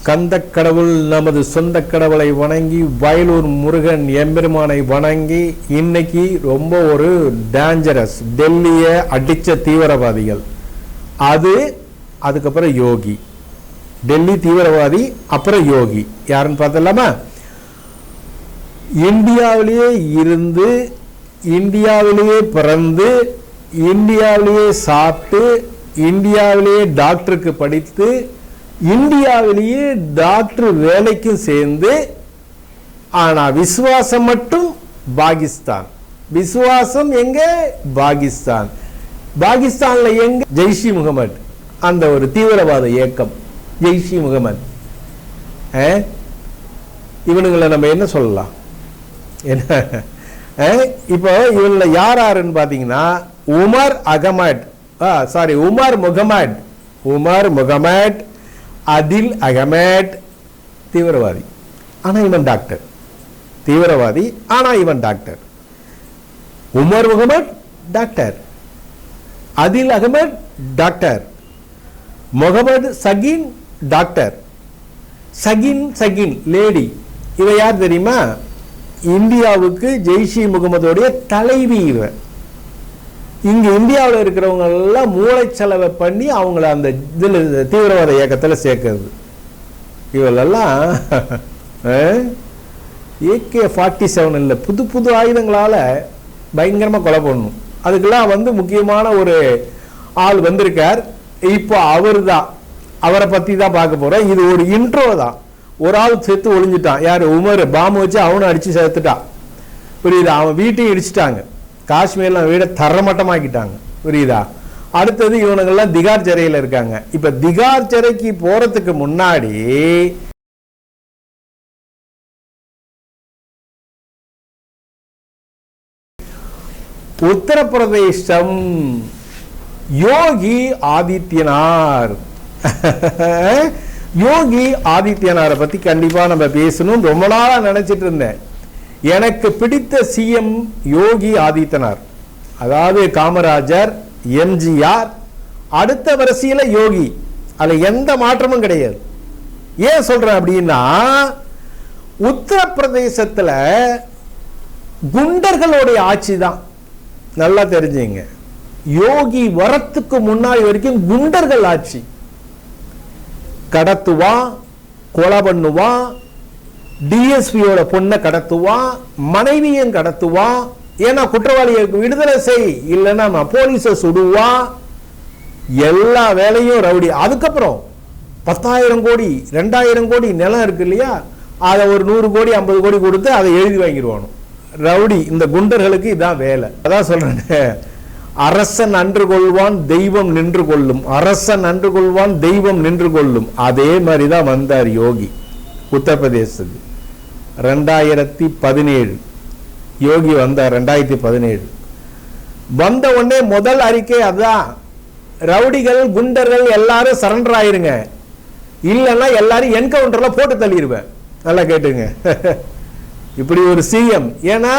கந்த கடவுள் நமது சொந்த கடவுளை வணங்கி வயலூர் முருகன் எம்பெருமானை வணங்கி இன்னைக்கு ரொம்ப ஒரு டேஞ்சரஸ் டெல்லியை அடித்த தீவிரவாதிகள் அதுக்கப்புறம் யோகி. டெல்லி தீவிரவாதி அப்புறம் யோகி யாருன்னு பார்த்தலாமா? இந்தியாவிலேயே இருந்து இந்தியாவிலேயே பிறந்து இந்தியாவிலேயே சாப்பிட்டு இந்தியாவிலேயே டாக்டருக்கு படித்து இந்தியாவிலேயே டாக்டர் வேலைக்கும் சேர்ந்து ஆனா விசுவாசம் மட்டும் பாகிஸ்தான். விசுவாசம் எங்க? பாகிஸ்தான். பாகிஸ்தான்ல எங்க? ஜெய்ஷி முகமது, அந்த ஒரு தீவிரவாத இயக்கம் ஜெய்ஷி முகமது. இவனுங்களை நம்ம என்ன சொல்லலாம்? என்ன இப்போ இவங்கள யாருன்னு பாத்தீங்கன்னா உமர் முகமது அதில் அகமட் தீவிரவாதி, ஆனா இவன் டாக்டர். தீவிரவாதி ஆனா இவன் டாக்டர். உமர் முகமது டாக்டர், அதில் Ahmed doctor, Mohammed Shaheen doctor, Shaheen lady. இவ யார் தெரியுமா? இந்தியாவுக்கு ஜெய்ஷி முகமதுடைய தலைவி. இவ இங்க இந்தியாவில் இருக்கிறவங்க எல்லாம் மூளை செலவை பண்ணி அவங்கள அந்த இதுல தீவிரவாத இயக்கத்தில் சேர்க்கிறது. இவளெல்லாம் AK-47 இல்லை, புது புது ஆயுதங்களால பயங்கரமா கொலை பண்ணணும். அதுக்கெல்லாம் முக்கியமான ஒரு ஆள் வந்திருக்கார். இப்போ அவரை பத்தி தான் பார்க்க போறோம். இது ஒரு இன்ட்ரோ தான். ஒரு ஆள் செத்து ஒளிஞ்சிட்டான். யாரு? உமர். பாம்பு வச்சு அவனை அடிச்சு செத்துட்டான். புரியுதா? அவன் வீட்டையும் இடிச்சுட்டாங்க. காஷ்மீர்ல வீட தரமட்டமாக்கிட்டாங்க. புரியுதா? அடுத்தது இவனுங்கெல்லாம் திகார் சிறையில் இருக்காங்க. இப்ப திகார் சிறைக்கு போறதுக்கு முன்னாடி உத்தரப்பிரதேசம் யோகி ஆதித்யநாத் யோகி ஆதித்யநாத்தை பத்தி கண்டிப்பா நம்ம பேசணும். ரொம்ப நாளா நினைச்சிட்டு இருந்தேன். எனக்கு பிடித்த சிஎம் யோகி ஆதித்யநாத். அதாவது காமராஜர், எம்ஜிஆர், அடுத்த வரிசையில யோகி. அதுல எந்த மாற்றமும் கிடையாது. ஏன் சொல்றேன் அப்படின்னா, உத்தரப்பிரதேசத்துல குண்டர்களுடைய ஆட்சி தான். நல்லா தெரிஞ்சுங்க. யோகி வரத்துக்கு முன்னாடி வரைக்கும் குண்டர்கள் ஆட்சி. கடத்துவான், கொலை பண்ணுவான், டிஎஸ்பியோட பொண்ணை கடத்துவான், மனைவியும் கடத்துவான். ஏன்னா குற்றவாளியை விடுதலை செய், இல்லைன்னா போலீஸை சுடுவான். எல்லா வேலையும் ரவுடி. அதுக்கப்புறம் 10,000 கோடி 2,000 கோடி நிலம் இருக்கு இல்லையா, அதை ஒரு 100 கோடி 50 கோடி கொடுத்து அதை எழுதி வாங்கிடுவானு. ரவுடி இந்த குண்டர்களுக்கு இதான் வேலை. அதான் சொல்றேன், அரசன் அன்று கொள்வான் தெய்வம் நின்று கொள்ளும். அரசன் அன்று கொள்வான் தெய்வம் நின்று கொள்ளும். அதே மாதிரிதான் வந்தார் யோகி உத்தரப்பிரதேசத்துக்கு. 2017 யோகி வந்தார். 2017 வந்த உடனே முதல் அறிக்கை அதான், ரவுடிகள் குண்டர்கள் எல்லாரும் சரண்டர் ஆயிருங்க, இல்லைன்னா எல்லாரும் என்கவுண்டர்ல போட்டு தள்ளிடுவேன். நல்லா கேட்டுங்க. இப்படி ஒரு சிஎம். ஏன்னா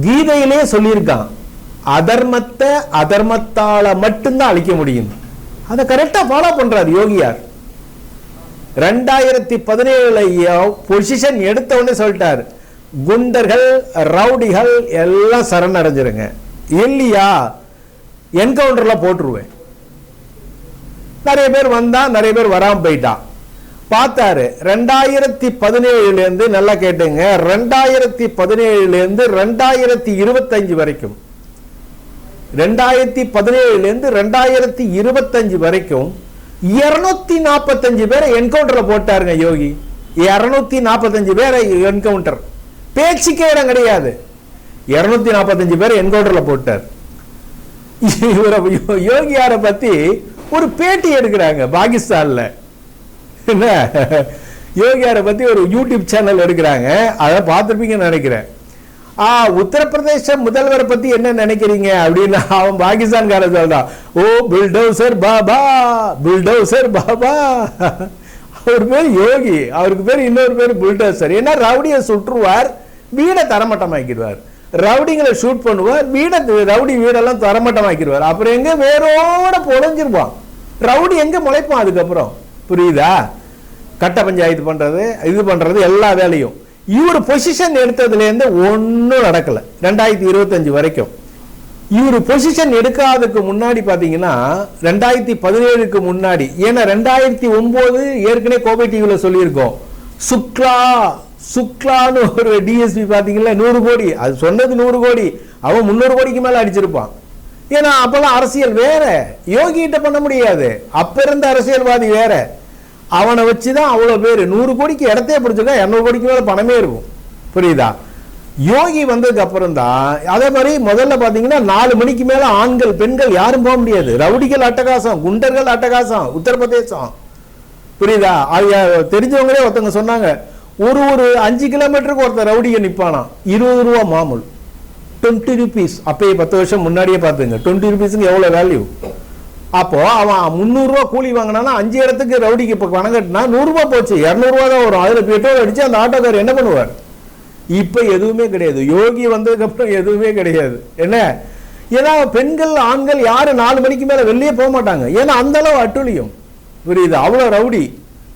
கீதையிலே சொல்லியிருக்கான், அதர்மத்தை அதர்மத்தால மட்டும்தான் அழிக்க முடியும். அதை கரெக்டா ஃபாலோ பண்றாரு யோகியார். 2017 பொசிஷன் எடுத்த உடனே சொல்லிட்டார், குண்டர்கள் ரவுடிகள் எல்லாம் சரணடைஞ்சிருங்க, இல்லையா என்கவுண்டர்ல போட்டுருவேன். நிறைய பேர் வந்தா, நிறைய பேர் வராம போயிட்டான். பார்த்தாரு. 2017 இருந்து நல்லா கேட்டுங்க, 2017 இருந்து 2025 வரைக்கும், 2017 இருந்து 2025 வரைக்கும் 245 பேரை என்கவுண்டர்ல போட்டாருங்க யோகி. 245 பேரை என்கவுண்டர். பேச்சுக்கே இடம் கிடையாது. 245 பேரை என்கவுண்டர்ல போட்டார். யோகியாரை பத்தி ஒரு பேட்டி எடுக்கிறாங்க பாகிஸ்தான்ல. என்ன, யோகியாரை பத்தி ஒரு யூடியூப் சேனல் எடுக்கிறாங்க. அதை பார்த்துருப்பீங்கன்னு நினைக்கிறேன். உத்தரப்பிரதேச முதல்வரை பத்தி என்ன நினைக்கிறீங்க அப்படின்னு அவன் பாகிஸ்தான்காரன் சொல்றான், ஓ புல்டோசர் பாபா, புல்டோசர் பாபா. அவர் பேர் யோகி, அவருக்கு பேர் இன்னொரு பேர் புல்டோசர். ஏன்னா ரவுடியை சுற்றுவார், வீடை தரமட்டமாக்கிடுவார். ரவுடிங்களை ஷூட் பண்ணுவார், ரவுடி வீடெல்லாம் தரமட்டமாக்கிடுவார். அப்புறம் எங்க வேரோட பொழைஞ்சிருவான். ரவுடி எங்க முளைப்பான் அதுக்கப்புறம்? புரியுதா? கட்ட பஞ்சாயத்து பண்றது, இது பண்றது, எல்லா வேலையும். இவர் பொசிஷன் எடுத்ததுலேருந்து ஒன்றும் நடக்கல. 2025 வரைக்கும் இவர் பொசிஷன் எடுக்காததுக்கு முன்னாடி பார்த்தீங்கன்னா 2017க்கு முன்னாடி, ஏன்னா 2009 ஏற்கனவே கோபை டிவியில் சொல்லியிருக்கோம், சுக்லான்னு ஒரு டிஎஸ்பி பார்த்தீங்களா 100 கோடி, அது சொன்னது 100 கோடி, அவன் 300 கோடிக்கு மேலே அடிச்சிருப்பான். ஏன்னா அப்பெல்லாம் அரசியல் வேற, யோகி கிட்ட பண்ண முடியாது, அப்ப இருந்த அரசியல்வாதி வேற. அவனை வச்சுதான் அவ்வளவு பேர் 100 கோடிக்கு இடத்தையே பிடிச்சிருக்கா, 200 கோடிக்கு மேல பணமே இருக்கும். புரியுதா? யோகி வந்ததுக்கு அப்புறம் தான் அதே மாதிரி முதல்ல பாத்தீங்கன்னா 4 மணிக்கு மேல ஆண்கள் பெண்கள் யாரும் போக முடியாது. ரவுடிகள் அட்டகாசம், குண்டர்கள் அட்டகாசம் உத்தரப்பிரதேசம். புரியுதா? தெரிஞ்சவங்களே ஒருத்தவங்க சொன்னாங்க, ஒரு 5 கிலோமீட்டருக்கு ஒருத்தர் ரவுடியை நிப்பானா, 20 ரூபா மாமூல், 20 rupees. அப்பயே 10 வருஷம் முன்னாடியே பார்த்துங்க, 20 rupees எவ்வளவு வேல்யூ. அப்போ அவன் 300 ரூபா கூலி வாங்கினா 5 இடத்துக்கு ரவுடிக்கு இப்ப பணம் கட்டினா 100 ரூபா போச்சு, 200 ரூபா தான் வரும். அதுல பெட்ரோல் அடிச்சு அந்த ஆட்டோக்காரர் என்ன பண்ணுவார்? இப்ப எதுவுமே கிடையாது. யோகி வந்ததுக்கு அப்புறம் எதுவுமே கிடையாது. என்ன? ஏன்னா பெண்கள் ஆண்கள் யாரும் 4 மணிக்கு மேல வெளியே போக மாட்டாங்க. ஏன்னா அந்த அளவு அட்டுழியம். புரியுது? அவ்வளவு ரவுடி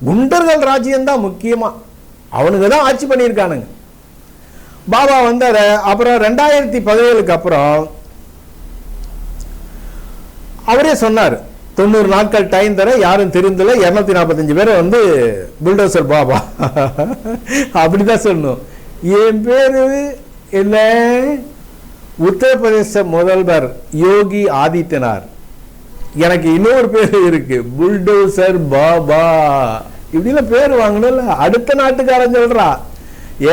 குண்டர்கள் ராஜ்யம் தான் முக்கியமா, அவனுக்கு தான் ஆட்சி பண்ணியிருக்கானுங்க. பாபா வந்தார. அப்புறம் 2017க்கு அப்புறம் அவரே சொன்னார், 90 நாட்கள் டைம் தர, யாரும் தெரிந்தல, 245 பேரை வந்து புல்டோசர் பாபா அப்படிதான் சொல்லணும். என் பேரு என்ன? உத்தரப்பிரதேச முதல்வர் யோகி ஆதித்யநாத். எனக்கு இன்னொரு பேரு இருக்கு, புல்டோசர் பாபா. இப்படிலாம் பேர் வாங்கணும்ல, அடுத்த நாட்டுக்காரன் சொல்றா.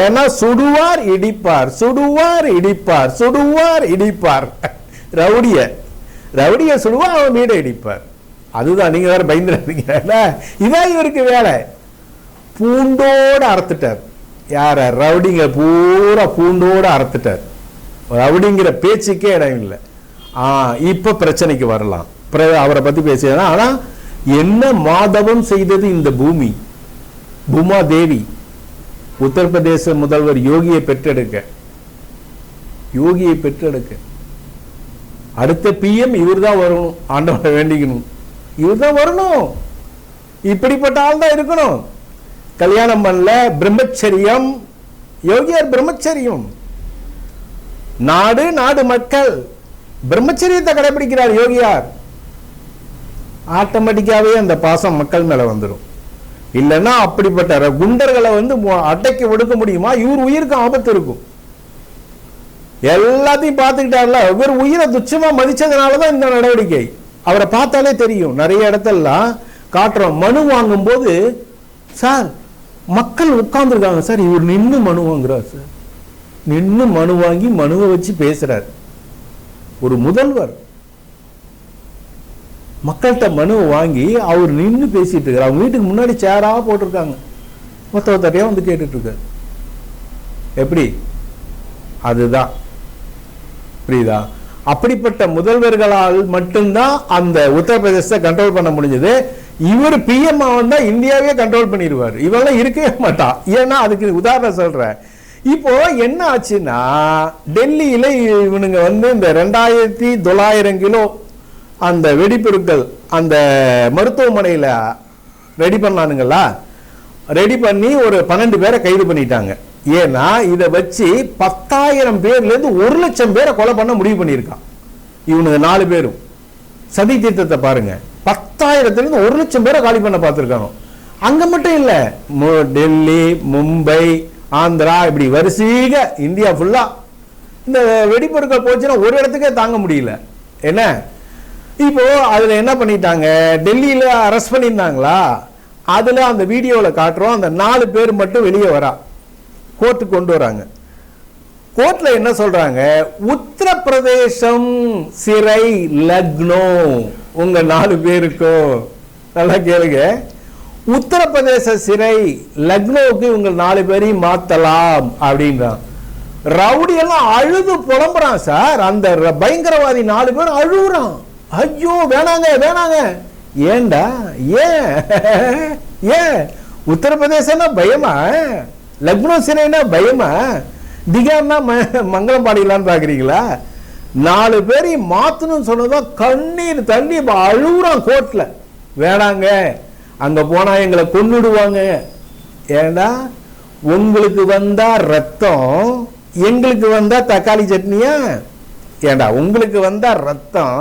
ஏன்னா சுடுவார் இடிப்பார், சுடுவார் இடிப்பார், சுடுவார் இடிப்பார். ரவுடிய சுடுவா, அவன் வீடை இடிப்பார். அதுதான். நீங்க வேற பயந்துறாதீங்க, இதான் இவருக்கு வேலை. பூண்டோட அறுத்துட்டார். யார? ரவுடிங்க பூரா பூண்டோட அறுத்துட்டார். ரவுடிங்கிற பேச்சுக்கே இடம் இல்லை. இப்ப பிரச்சனைக்கு வரலாம், அவரை பத்தி பேசியதான். ஆனா என்ன மாதவம் செய்தது இந்த பூமி? பூமா தேவி உத்தரப்பிரதேச முதல்வர் யோகியை பெற்றெடுக்க அடுத்த பிஎம் இவர் தான் வரணும். ஆண்டவனை வேண்டிக்கணும், இவர் தான் வரணும். இப்படிப்பட்ட ஆள் தான் இருக்கணும். கல்யாணம் பண்ணல, பிரம்மச்சரியம். யோகியார் பிரம்மச்சரியம். நாடு மக்கள் பிரம்மச்சரியத்தை கடைபிடிக்கிறார் யோகியார். ஆட்டோமேட்டிக்காவே அந்த பாசம் மக்கள் மேல வந்துடும். இல்லைன்னா அப்படிப்பட்ட குண்டர்களை வந்து அட்டைக்கு ஒடுக்க முடியுமா? இவர் உயிருக்கு ஆபத்து இருக்கும். எல்லாத்தையும் பார்த்துக்கிட்டார்ல, இவர் உயிரை துச்சமா மதிச்சதுனாலதான் இந்த நடவடிக்கை. அவரை பார்த்தாலே தெரியும். நிறைய இடத்தெல்லாம் காட்டுறோம். மனு வாங்கும் போது, சார் மக்கள் உட்கார்ந்து இருக்காங்க சார், இவர் நின்று மனு வாங்குறார் சார். நின்று மனு வாங்கி மனுவை வச்சு பேசுறார். ஒரு முதல்வர் மக்கள்கிட்ட மனுவை வாங்கி அவர் நின்று பேசிட்டு இருக்கார். அவங்க வீட்டுக்கு முன்னாடி சேரா போட்டிருக்காங்க, மொத்தத்தையா வந்து கேட்டுட்டு இருக்காரு. எப்படி? அதுதான். புரியுதா? அப்படிப்பட்ட முதல்வர்களால் மட்டும்தான் அந்த உத்தரப்பிரதேசத்தை கண்ட்ரோல் பண்ண முடிஞ்சது. இவர் பிஎம் வந்தா இந்தியாவே கண்ட்ரோல் பண்ணிடுவார். இவெல்லாம் இருக்கவே மாட்டான். ஏன்னா அதுக்கு உதாரணம் சொல்றேன். இப்போ என்ன ஆச்சுன்னா, டெல்லியில இவனுங்க வந்து இந்த 2900 கிலோ அந்த வெடிப்பொருட்கள் அந்த மருத்துவமனையில ரெடி பண்ணானுங்களா, ரெடி பண்ணி ஒரு 12 பேரை கைது பண்ணிட்டாங்க. ஏன்னா இதை வச்சு 10,000 பேர்ல இருந்து 1,00,000 பேரை கொலை பண்ண முடிவு பண்ணியிருக்கான். இவனுக்கு 4 பேரும் சதி திட்டத்தை பாருங்க. 10,000 இருந்து 1,00,000 பேரை காலி பண்ண பார்த்திருக்காங்க. அங்க மட்டும் இல்ல, டெல்லி, மும்பை, ஆந்திரா, இப்படி வரிசைக இந்தியா ஃபுல்லா இந்த வெடிப்பொருட்கள் போச்சுன்னா ஒரு இடத்துக்கே தாங்க முடியல. என்ன இப்போ அதுல என்ன பண்ணிட்டாங்க, டெல்லியில அரெஸ்ட் பண்ணியிருந்தாங்களா, அதுல அந்த வீடியோல காட்டுறோம். அந்த 4 பேர் மட்டும் வெளியே வரா, கோர்ட்டுக்கு கொண்டு வராங்க. கோர்ட்ல என்ன சொல்றாங்க, உத்தரப்பிரதேசம் சிறை லக்னோ உங்க 4 பேருக்கும். நல்லா கேளுங்க, உத்தரப்பிரதேச சிறை லக்னோவுக்கு உங்க 4 பேரையும் மாத்தலாம் அப்படின்றான். ரவுடி எல்லாம் அழுது புலம்புறான் சார். அந்த பயங்கரவாதி 4 பேர் அழுகுறான். ஐயோ வேணாங்க வேணாங்க. ஏண்டா? ஏன் உத்தரப்பிரதேசம்னா பயமா? லக்னோ சிறைனா பயமா? திகார்னா மங்களம் பாடிக்கலான்னு பாக்குறீங்களா? 4 பேரையும் மாத்தணும்னு சொன்னதான் கண்ணீர் தண்ணி அழுகுறான் கோர்ட்ல. வேணாங்க அங்க போனா எங்களை கொன்னுடுவாங்க. ஏண்டா உங்களுக்கு வந்தா ரத்தம், எங்களுக்கு வந்தா தக்காளி சட்னியா? ஏண்டா உங்களுக்கு வந்தா ரத்தம்,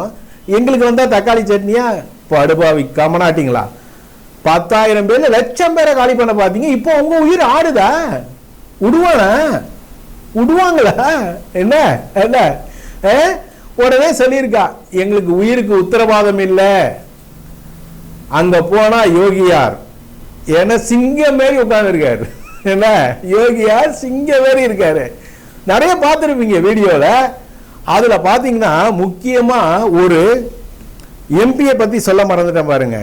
எங்களுக்கு வந்தா தக்காளி சட்னியா? படுபாவி கமனாட்டிங்களா? 10,000 பேர்ல லட்சம் பேரை காலி பண்ண பாத்தீங்க. இப்போ உங்க உயிர் ஆடுதா? விடுவாங்களா? என்ன என்ன உடனே சொல்லியிருக்கா, எங்களுக்கு உயிருக்கு உத்தரவாதம் இல்லை. அங்க போனா யோகியார் ஏன்னா சிங்கம் மாரி உட்கார்ந்து இருக்காரு. என்ன யோகியார் சிங்கம் மாரி இருக்காரு. நிறைய பார்த்துருப்பீங்க வீடியோல. அதுல பாத்தீங்கன்னா முக்கியமா ஒரு எம்பியை பத்தி சொல்ல மறந்துட்டேன் பாருங்க.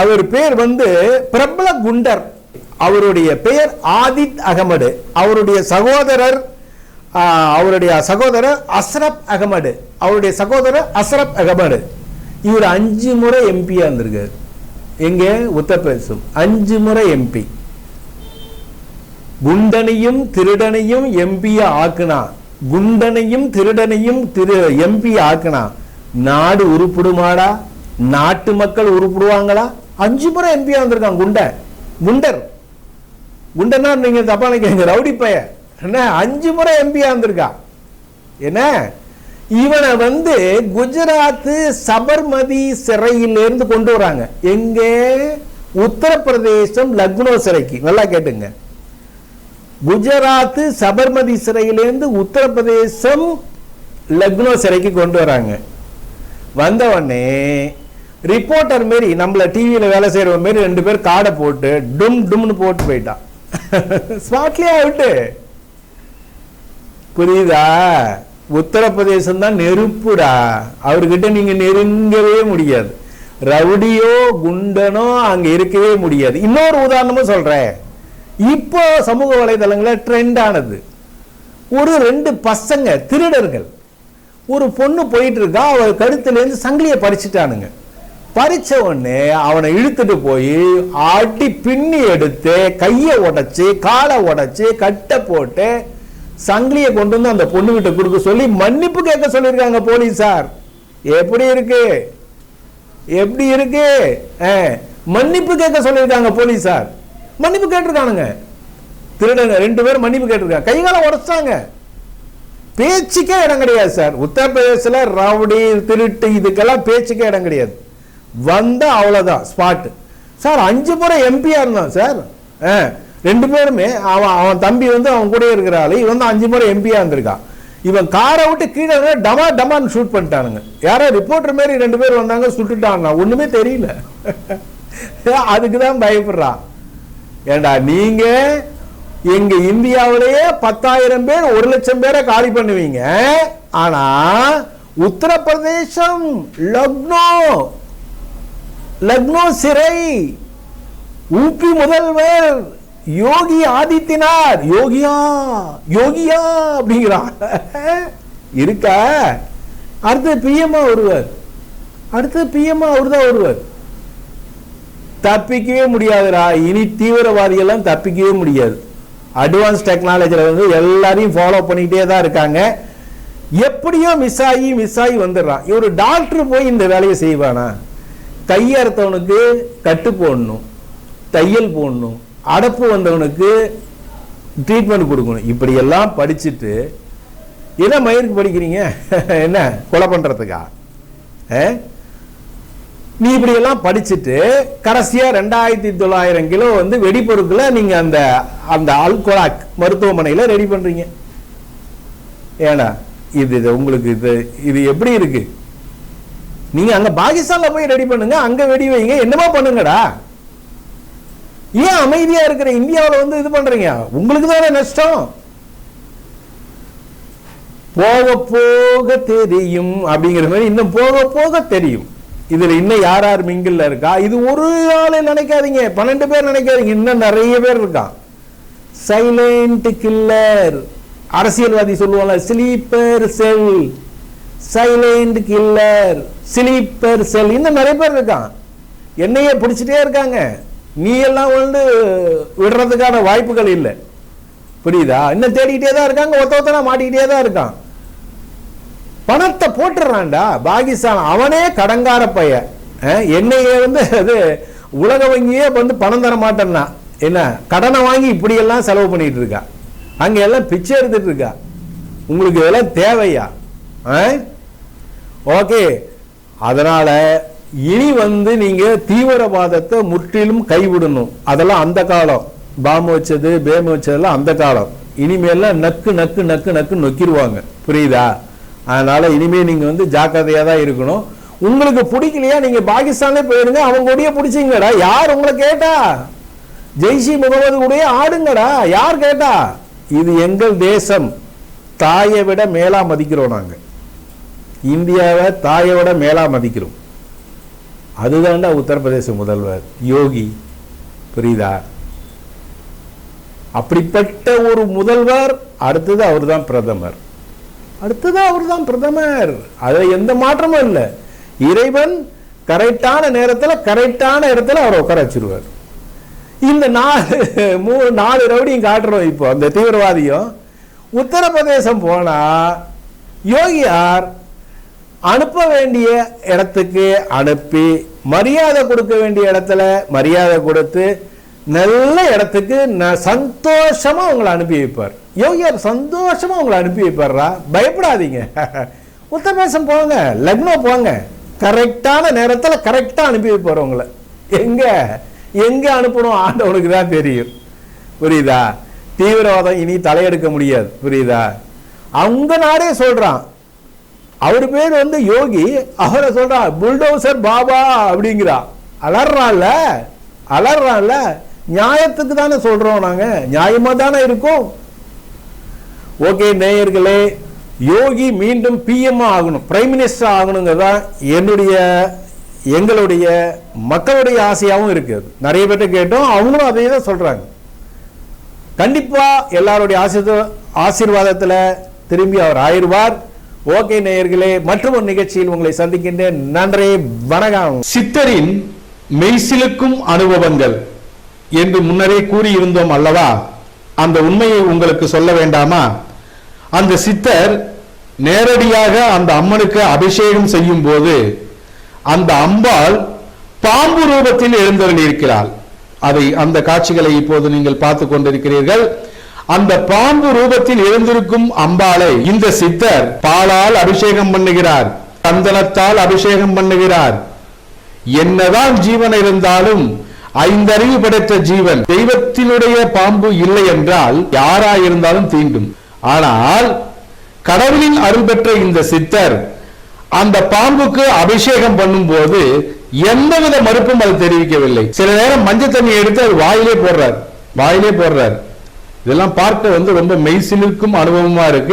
அவர் பேர் பிரபல குண்டர். அவருடைய பெயர் ஆதித் அகமது. அவருடைய சகோதரர் அஸ்ரப் அகமது. அவருடைய சகோதரர் அஸ்ரப் அகமது. இவர் 5 முறை எம்பியா இருந்திருக்காரு. எங்க? உத்தரப்பிரதேசம். 5 முறை எம்பி. குண்டனையும் திருடனையும் எம்பியா ஆக்குனா, குண்டனையும் திருடனையும் எம்பி ஆக்குனா நாடு உருப்படுமாடா? நாட்டு மக்கள் உருப்படுவாங்களா? 5 முறை எம்பியா வந்திருக்கான் குண்டர். குண்டனா நீங்க தப்பா நினைக்கிறீங்க, ரவுடி பைய. என்ன 5 முறை எம்பியா வந்திருக்கா? என்ன இவனை குஜராத் சபர்மதி சிறையிலிருந்து கொண்டு வராங்க. எங்க? உத்தரப்பிரதேசம் லக்னோ சிறைக்கு. நல்லா கேட்டுங்க. குஜராத் சபர்மதி சிறையிலிருந்து உத்தரப்பிரதேசம் லக்னோ சிறைக்கு கொண்டு வராங்க. வந்த உடனே ரிப்போர்ட்டர் மாரி, நம்மள டிவியில வேலை செய்யற மாரி 2 பேர் காடை போட்டு டும்னு போட்டு போயிட்டான். ஸ்பாட்லயே அவுட்டு. புரியுதா? உத்தரப்பிரதேசம் தான் நெருப்புடா. அவர்கிட்ட நீங்க நெருங்கவே முடியாது. ரவுடியோ குண்டனோ அங்க இருக்கவே முடியாது. இன்னொரு உதாரணமும் சொல்றேன். இப்போ சமூக வலைதளங்கள ட்ரெண்ட் ஆனது, ஒரு 2 பசங்க திருடர்கள், ஒரு பொண்ணு போயிட்டு இருக்கா, அவ கழுத்துல இருந்து சங்கிலிய பறிச்சுட்டானுங்க. பறிச்ச உடனே அவனை இழுத்துட்டு போய் ஆட்டி பின்னி எடுத்து கையை உடைச்சு காலை உடைச்சு கட்டை போட்டு சங்கிலியை கொண்டு வந்து அந்த பொண்ணு கிட்ட கொடுக்க சொல்லி மன்னிப்பு கேட்க சொல்லியிருக்காங்க போலீசார். எப்படி இருக்கு? மன்னிப்பு கேட்க சொல்லியிருக்காங்க போலீசார். மன்னிப்பு கேட்டிருக்கானுங்க. திருடங்க 2 பேர் மன்னிப்பு கேட்டிருக்காங்க. கைகால உடைச்சாங்க. பேச்சுக்கே இடம் கிடையாது சார். உத்தரப்பிரதேசல ரவுடி திருட்டு இதுக்கெல்லாம் பேச்சுக்கே இடம் கிடையாது. வந்தா அவ்வளவுதான் ஸ்பாட். சார் 5 முறை எம்பியா இருந்தான் சார். 2 பேருமே அவன் தம்பி அவன் கூட இருக்கிறாள். இவன் 5 முறை எம்பியா இருந்திருக்கான். இவன் காரை விட்டு கீழே டமான்னு ஷூட் பண்ணிட்டானுங்க. யாரோ ரிப்போர்ட்டர் மாதிரி 2 பேர் வந்தாங்க, சுட்டுட்டான். ஒண்ணுமே தெரியல. அதுக்குதான் பயப்படுறான். ஏண்டா நீங்க எங்க இந்தியாவிலேயே 10,000 பேர் 1,00,000 பேரை காலி பண்ணுவீங்க. ஆனா உத்தரப்பிரதேசம் லக்னோ சிறை, ஊபி முதல்வர் யோகி ஆதித்யநாத் யோகியா அப்படிங்கிறான். இருக்கா? அடுத்த பிஎம்மா வருவார். அவர்தான் தப்பிக்கவே முடியாதுடா. இனி தீவிரவாதிகள் தப்பிக்கவே முடியாது. அட்வான்ஸ் டெக்னாலஜில எல்லாரையும் ஃபாலோ பண்ணிக்கிட்டே தான் இருக்காங்க. எப்படியோ மிஸ் ஆகி வந்துடுறான். இவர் டாக்டர் போய் இந்த வேலையை செய்வானா? கையறுத்தவனுக்கு கட்டு போடணும், தையல் போடணும், அடப்பு வந்தவனுக்கு ட்ரீட்மெண்ட் கொடுக்கணும். இப்படி எல்லாம் படிச்சுட்டு என்ன மயிருக்கு படிக்கிறீங்க? என்ன கொலை பண்றதுக்கா? நீ இப்படி எல்லாம் படிச்சுட்டு கடைசியா 2,900 கிலோ வெடிப்பொருட்களை நீங்க அந்த அல்கோலாக் மருத்துவமனையில ரெடி பண்றீங்க. ஏடா இது உங்களுக்கு இது எப்படி இருக்கு? நீங்க அங்க பாகிஸ்தான்ல போய் ரெடி பண்ணுங்க, அங்க வெடி வைங்க, என்னமா பண்ணுங்கடா. ஏன் அமைதியா இருக்கிற இந்தியாவில் இது பண்றீங்க? உங்களுக்கு தானே நஷ்டம். போக போக தெரியும் அப்படிங்கிற மாதிரி இன்னும் போக போக தெரியும். இதுல இன்னும் யார் மிங்கில் இருக்கா? இது ஒரு ஆளு நினைக்காதீங்க, 12 பேர் நினைக்காதீங்க, இன்னும் நிறைய பேர் இருக்கான். Silent killer. அரசியல்வாதி சொல்லுவாங்க ஸ்லீப்பர் செல், சைலண்ட் கில்லர், ஸ்லீப்பர் செல். இன்னும் நிறைய பேர் இருக்கான். என்னையே பிடிச்சிட்டே இருக்காங்க. நீ எல்லாம் விடுறதுக்கான வாய்ப்புகள் இல்லை. புரியுதா? இன்னும் தேடிக்கிட்டே தான் இருக்காங்க. ஒருத்தனா மாட்டிக்கிட்டே தான் இருக்கான். பணத்தை போட்டுறான்டா பாகிஸ்தான். அவனே கடங்கார பையன். என்னையே அது உலக வங்கியே வந்து பணம் தர மாட்டேன்னா என்ன, கடனை வாங்கி இப்படியெல்லாம் செலவு பண்ணிட்டு இருக்கா, அங்க எல்லாம் பிச்சை எடுத்துட்டு இருக்கா. உங்களுக்கு இதெல்லாம் தேவையா? ஓகே, அதனால இனி வந்து நீங்க தீவிரவாதத்தை முற்றிலும் கைவிடணும். அதெல்லாம் அந்த காலம், பாம்பு வச்சது பேமு வச்சதெல்லாம் அந்த காலம். இனிமேலாம் நக்கு நக்கு நக்கு நக்கு நொக்கிடுவாங்க, புரியுதா? அதனால இனிமே நீங்க வந்து ஜாக்கிரதையா தான் இருக்கணும். உங்களுக்கு பிடிக்கலையா நீங்க பாகிஸ்தானே போயிருங்க, அவங்க கூடயே பிடிச்சிங்கடா. யார் உங்களை கேட்டா? ஜெய்ஷி முகமது கூடயே ஆடுங்கடா, யார் கேட்டா? இது எங்கள் தேசம், தாயை விட மேலா மதிக்கிறோம் நாங்க. இந்தியாவை தாயை விட மேலா மதிக்கிறோம். அதுதான்டா உத்தரப்பிரதேச முதல்வர் யோகி, புரியுதா? அப்படிப்பட்ட ஒரு முதல்வர். அடுத்தது அவர் தான் பிரதமர், அதுல எந்த மாற்றமும் இல்லை. இறைவன் கரெக்டான நேரத்தில் கரெக்டான இடத்துல அவரை உட்கார வச்சிருவார். இந்த 4 ரவுடியும் காட்டுறோம். இப்போ அந்த தீவிரவாதியும் உத்தரப்பிரதேசம் போனா யோகியார் அனுப்ப வேண்டிய இடத்துக்கு அனுப்பி, மரியாதை கொடுக்க வேண்டிய இடத்துல மரியாதை கொடுத்து, நல்ல இடத்துக்கு சந்தோஷமா உங்களை அனுப்பி வைப்பார். யோகியார் சந்தோஷமா உங்களை அனுப்பி வைப்பாரா, பயப்படாதீங்க. உத்தரப்பிரதேசம் போங்க, லக்னோ போங்க, கரெக்டான நேரத்தில் கரெக்டா அனுப்பி வைப்பார் உங்களை. எங்க அனுப்பணும் ஆண்டவனுக்கு தான் தெரியும், புரியுதா? தீவிரவாதம் இனி தலையெடுக்க முடியாது, புரியுதா? அவங்க நாடே சொல்றான், அவர் பேர் வந்து யோகி, அவரை சொல்றான் புல்டோசர் பாபா அப்படிங்கிறான். அலறான்ல, நியாயத்துக்கு தானே சொல்றோம், நாங்க நியாயமா தானே இருக்கும். ஓகே நேயர்களே, யோகி மீண்டும் பிஎம் ஆகணும், பிரைம் மினிஸ்டர் ஆகணுங்கிறதா எங்களுடைய மக்களுடைய ஆசையாகவும் இருக்குது. நிறைய பேர்ட்ட கேட்டோம், அவங்களும் அதே தான் சொல்றாங்க. கண்டிப்பா எல்லாருடைய ஆசீர்வாதத்துல திரும்பி அவர் ஆயிடுவார். ஓகே நேயர்களே, மற்றும் ஒரு நிகழ்ச்சியில் உங்களை சந்திக்கின்றேன். நன்றி, வணக்கம். சித்தரின் மெய்சிலுக்கும் அனுபவங்கள் என்று முன்னரே கூறியிருந்தோம் அல்லவா? அந்த உண்மையை உங்களுக்கு சொல்ல வேண்டாமா? அந்த சித்தர் நேரடியாக அந்த அம்மனுக்கு அபிஷேகம் செய்யும் போது அந்த அம்பாள் பாம்பு ரூபத்தில் எழுந்தருளியிருக்கிறாள். அந்த காட்சிகளை இப்போது நீங்கள் பார்த்து கொண்டிருக்கிறீர்கள். அந்த பாம்பு ரூபத்தில் எழுந்திருக்கும் அம்பாளை இந்த சித்தர் பாலால் அபிஷேகம் பண்ணுகிறார், சந்தனத்தால் அபிஷேகம் பண்ணுகிறார். என்னதான் ஜீவன் இருந்தாலும் 5 அறிவு படைத்த ஜீவன், தெய்வத்தினுடைய பாம்பு இல்லை என்றால் யாராயிருந்தாலும் தீண்டும். ஆனால் கடவுளின் அருள் பெற்ற இந்த சித்தர் அந்த பாம்புக்கு அபிஷேகம் பண்ணும் போது எந்தவித மறுப்பும் அது தெரிவிக்கவில்லை. சில நேரம் மஞ்சள் தண்ணி எடுத்து அது வாயிலே போடுறார். இதெல்லாம் பார்க்க ரொம்ப மெய்சிலிருக்கும் அனுபவமா இருக்கு.